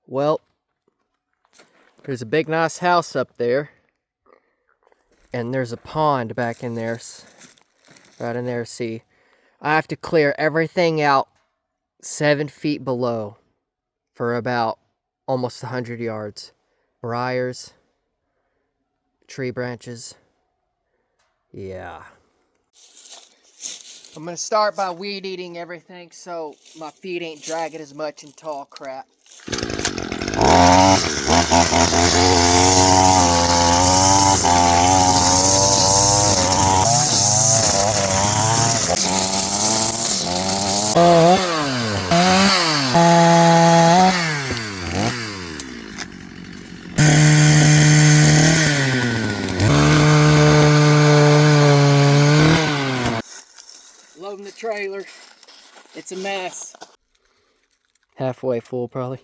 Well, there's a big nice house up there, and there's a pond back in there, right in there. See, I have to clear everything out 7 feet below for about almost 100 yards. Briars, tree branches. Yeah. I'm gonna start by weed eating everything so my feet ain't dragging as much in tall crap. Loading the trailer. It's a mess. Halfway full, probably.